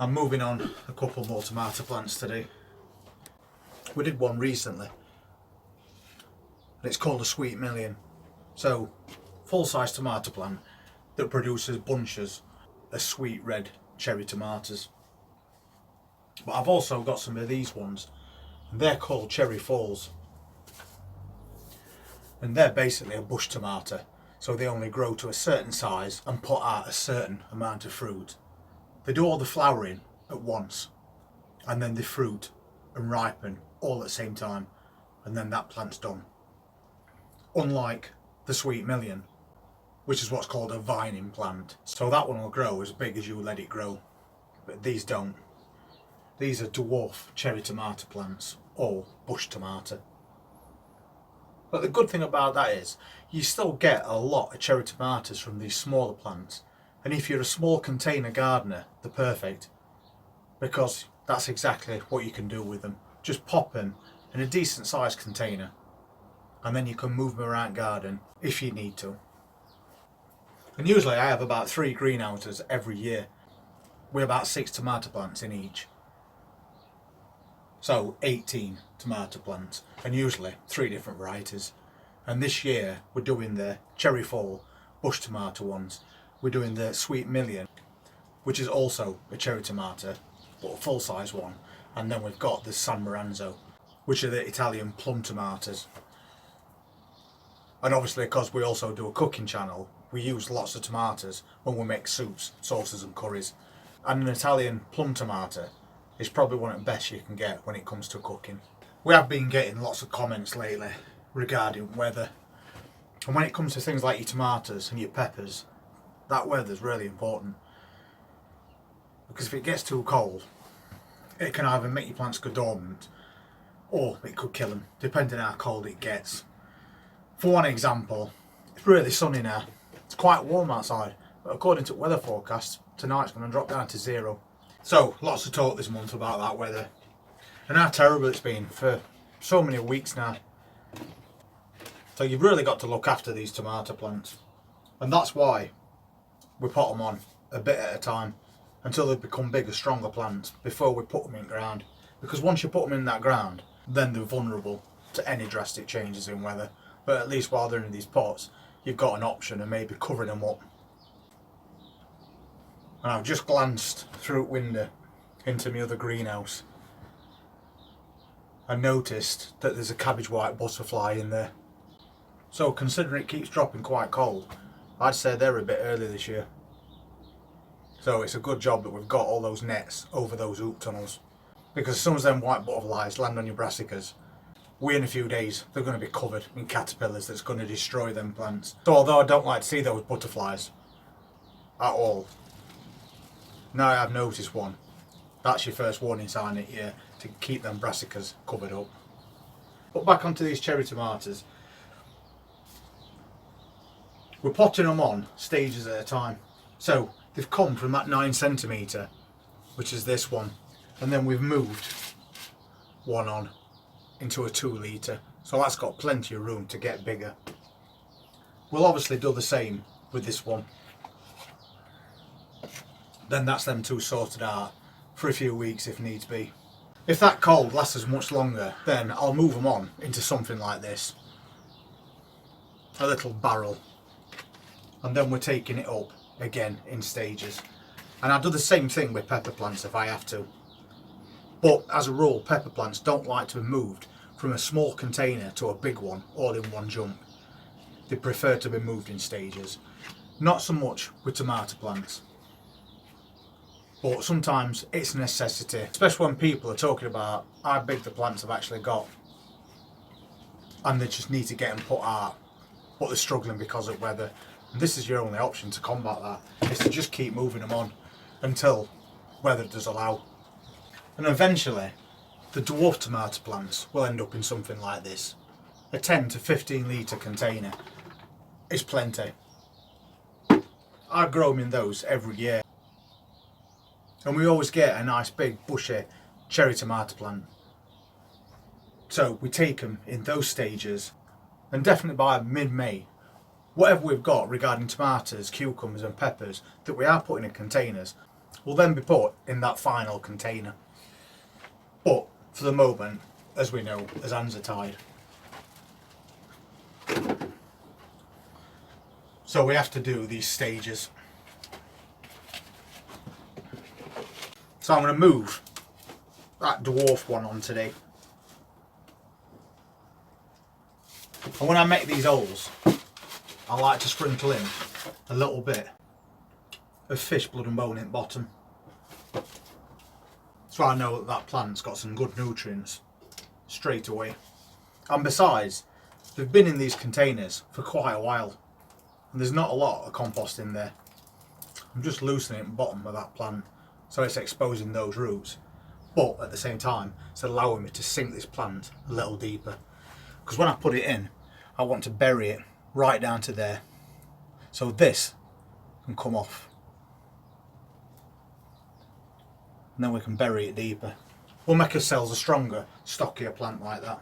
I'm moving on a couple more tomato plants today. We did one recently, and it's called a Sweet Million. So, full-size tomato plant that produces bunches of sweet red cherry tomatoes. But I've also got some of these ones, and they're called Cherry Falls. And they're basically a bush tomato, so they only grow to a certain size and put out a certain amount of fruit. They do all the flowering at once, and then they fruit and ripen all at the same time, and then that plant's done. Unlike the Sweet Million, which is what's called a vining plant. So that one will grow as big as you let it grow, but these don't. These are dwarf cherry tomato plants, or bush tomato. But the good thing about that is, you still get a lot of cherry tomatoes from these smaller plants. And if you're a small container gardener, they're perfect. Because that's exactly what you can do with them. Just pop them in a decent sized container. And then you can move them around garden if you need to. And usually I have about 3 greenhouses every year, with about 6 tomato plants in each. So 18 tomato plants, and usually 3 different varieties. And this year we're doing the Cherry Fall bush tomato ones. We're doing the Sweet Million, which is also a cherry tomato, but a full size one. And then we've got the San Maranzo, which are the Italian plum tomatoes. And obviously, because we also do a cooking channel, we use lots of tomatoes when we make soups, sauces and curries. And an Italian plum tomato is probably one of the best you can get when it comes to cooking. We have been getting lots of comments lately regarding weather. And when it comes to things like your tomatoes and your peppers, that weather's really important. Because if it gets too cold, it can either make your plants go dormant, or it could kill them, depending on how cold it gets. For one example, it's really sunny now. It's quite warm outside, but according to weather forecasts, tonight's going to drop down to 0. So, lots of talk this month about that weather, and how terrible it's been for so many weeks now. So you've really got to look after these tomato plants, and that's why we pot them on a bit at a time until they become bigger, stronger plants before we put them in ground. Because once you put them in that ground, then they're vulnerable to any drastic changes in weather. But at least while they're in these pots, you've got an option of maybe covering them up. And I've just glanced through the window into my other greenhouse and noticed that there's a cabbage white butterfly in there. So considering it keeps dropping quite cold, I'd say they're a bit early this year. So it's a good job that we've got all those nets over those hoop tunnels. Because as soon as them white butterflies land on your brassicas, within a few days they're going to be covered in caterpillars that's going to destroy them plants. So although I don't like to see those butterflies at all, now I have noticed one, that's your first warning sign that year to keep them brassicas covered up. But back onto these cherry tomatoes. We're potting them on stages at a time. So they've come from that 9cm, which is this one, and then we've moved one on into a 2 litre, so that's got plenty of room to get bigger. We'll obviously do the same with this one. Then that's them 2 sorted out for a few weeks if needs be. If that cold lasts as much longer, then I'll move them on into something like this, a little barrel, and then we're taking it up again in stages. And I'll do the same thing with pepper plants if I have to. But as a rule, pepper plants don't like to be moved from a small container to a big one all in one jump. They prefer to be moved in stages. Not so much with tomato plants. But sometimes it's a necessity, especially when people are talking about how big the plants have actually got. And they just need to get them put out, but they're struggling because of weather. And this is your only option to combat that, is to just keep moving them on until weather does allow. And eventually, the dwarf tomato plants will end up in something like this. A 10 to 15 litre container is plenty. I grow them in those every year. And we always get a nice big bushy cherry tomato plant. So we take them in those stages, and definitely by mid-May, whatever we've got regarding tomatoes, cucumbers and peppers that we are putting in containers, will then be put in that final container. But for the moment, as we know, as hands are tied. So we have to do these stages. So I'm going to move that dwarf one on today. And when I make these holes, I like to sprinkle in a little bit of fish blood and bone in the bottom. So I know that that plant's got some good nutrients straight away. And besides, they've been in these containers for quite a while. And there's not a lot of compost in there. I'm just loosening the bottom of that plant so it's exposing those roots. But at the same time, it's allowing me to sink this plant a little deeper. Because when I put it in, I want to bury it right down to there. So this can come off. And then we can bury it deeper. We'll make ourselves a stronger, stockier plant like that.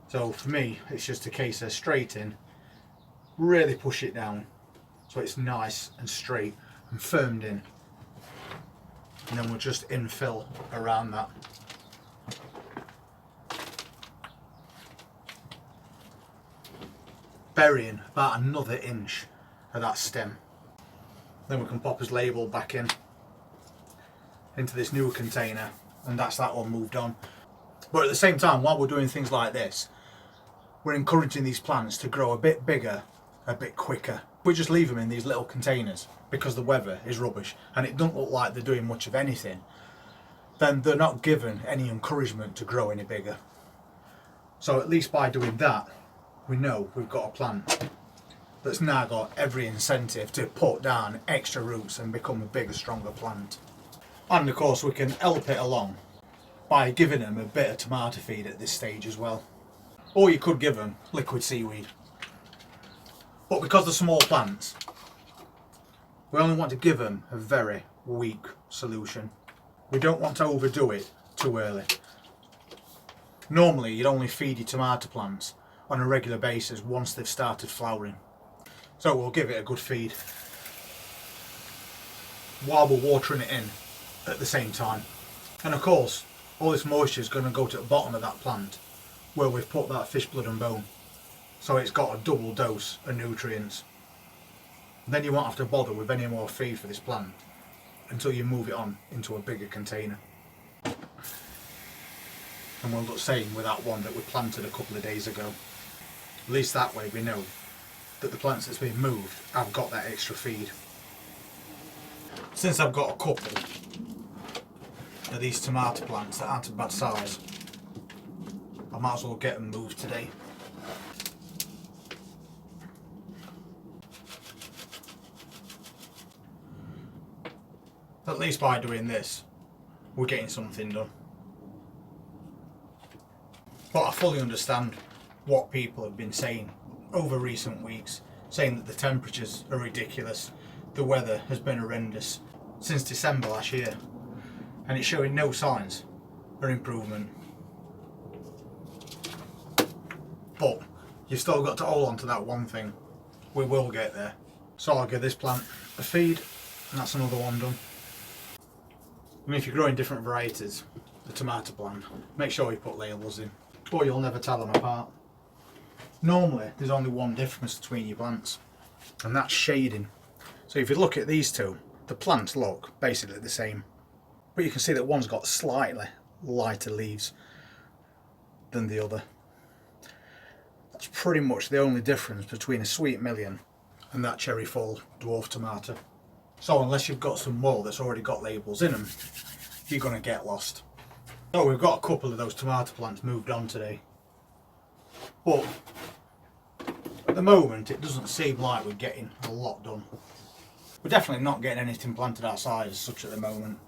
So for me, it's just a case of straight in, really push it down so it's nice and straight and firmed in. And then we'll just infill around that. Burying about another inch of that stem. Then we can pop his label back in into this new container, and that's that one moved on. But at the same time, while we're doing things like this, we're encouraging these plants to grow a bit bigger, a bit quicker. We just leave them in these little containers because the weather is rubbish and it doesn't look like they're doing much of anything. Then they're not given any encouragement to grow any bigger. So at least by doing that, we know we've got a plant that's now got every incentive to put down extra roots and become a bigger, stronger plant. And of course we can help it along by giving them a bit of tomato feed at this stage as well. Or you could give them liquid seaweed. But because they're small plants, we only want to give them a very weak solution. We don't want to overdo it too early. Normally you'd only feed your tomato plants on a regular basis once they've started flowering. So we'll give it a good feed while we're watering it in at the same time. And of course, all this moisture is going to go to the bottom of that plant where we've put that fish blood and bone. So it's got a double dose of nutrients. Then you won't have to bother with any more feed for this plant until you move it on into a bigger container. And we'll do the same with that one that we planted a couple of days ago. At least that way we know that the plants that's been moved have got that extra feed. Since I've got a couple of these tomato plants that aren't a bad size, I might as well get them moved today. At least by doing this, we're getting something done. But I fully understand what people have been saying over recent weeks, saying that the temperatures are ridiculous, the weather has been horrendous since December last year, and it's showing no signs of improvement. But you've still got to hold on to that one thing. We will get there. So I'll give this plant a feed, and that's another one done. I mean, if you're growing different varieties, the tomato plant, make sure you put labels in, or you'll never tell them apart. Normally, there's only one difference between your plants, and that's shading. So if you look at these two, the plants look basically the same, but you can see that one's got slightly lighter leaves than the other. That's pretty much the only difference between a sweet million and that cherry fall dwarf tomato. So unless you've got some more that's already got labels in them, you're going to get lost. So we've got a couple of those tomato plants moved on today, but at the moment it doesn't seem like we're getting a lot done. We're definitely not getting anything planted outside as such at the moment,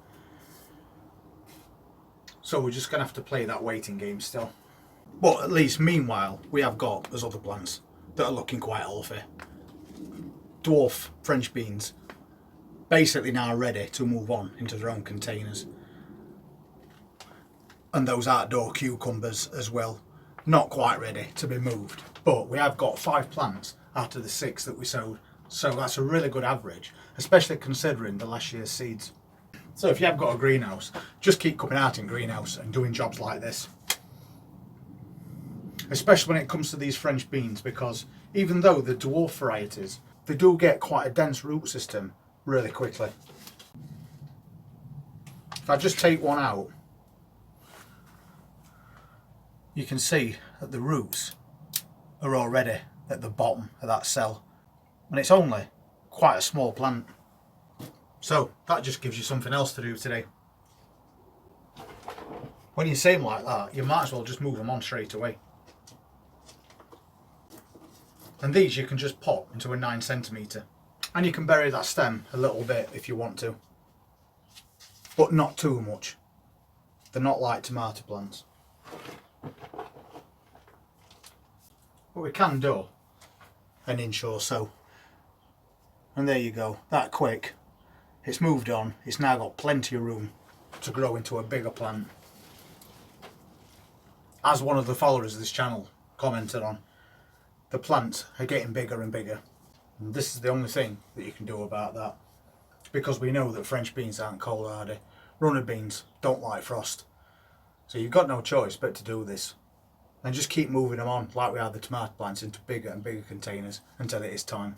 so we're just going to have to play that waiting game still. But at least meanwhile we have got those other plants that are looking quite healthy. Dwarf French beans basically now ready to move on into their own containers, and those outdoor cucumbers as well, not quite ready to be moved. But we have got 5 plants out of the 6 that we sowed, So that's a really good average, especially considering the last year's seeds. So if you have got a greenhouse, just keep coming out in greenhouse and doing jobs like this. Especially when it comes to these French beans, because even though they're dwarf varieties, they do get quite a dense root system really quickly. If I just take one out, you can see that the roots are already at the bottom of that cell, and it's only quite a small plant. So that just gives you something else to do today. When you see them like that, you might as well just move them on straight away. And these you can just pop into a 9cm, and you can bury that stem a little bit if you want to, but not too much. They're not like tomato plants. But we can do an inch or so. And there you go, that quick. It's moved on, it's now got plenty of room to grow into a bigger plant. As one of the followers of this channel commented on, the plants are getting bigger and bigger. And this is the only thing that you can do about that. Because we know that French beans aren't cold hardy. Runner beans don't like frost. So you've got no choice but to do this. And just keep moving them on, like we have the tomato plants, into bigger and bigger containers until it is time.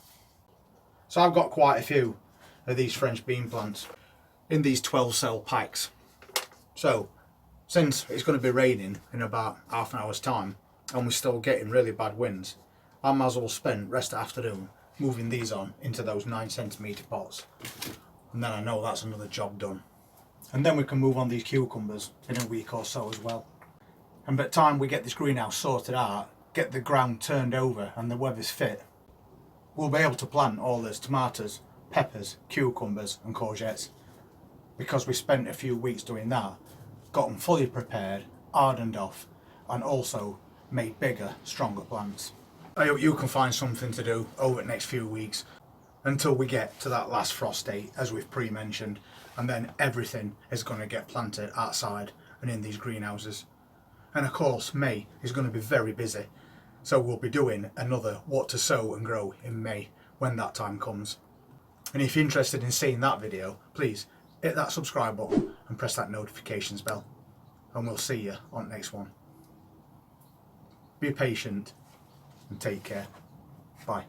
So I've got quite a few of these French bean plants in these 12 cell packs. So since it's going to be raining in about half an hour's time and we're still getting really bad winds, I might as well spend the rest of the afternoon moving these on into those 9cm pots, and then I know that's another job done. And then we can move on these cucumbers in a week or so as well. And by the time we get this greenhouse sorted out, get the ground turned over and the weather's fit, we'll be able to plant all those tomatoes, peppers, cucumbers and courgettes, because we spent a few weeks doing that, got them fully prepared, hardened off, and also made bigger, stronger plants. I hope you can find something to do over the next few weeks until we get to that last frost date, as we've pre-mentioned, and then everything is going to get planted outside and in these greenhouses. And of course May is going to be very busy, so we'll be doing another what to sow and grow in May when that time comes. And if you're interested in seeing that video, please hit that subscribe button and press that notifications bell, and we'll see you on the next one. Be patient and take care. Bye.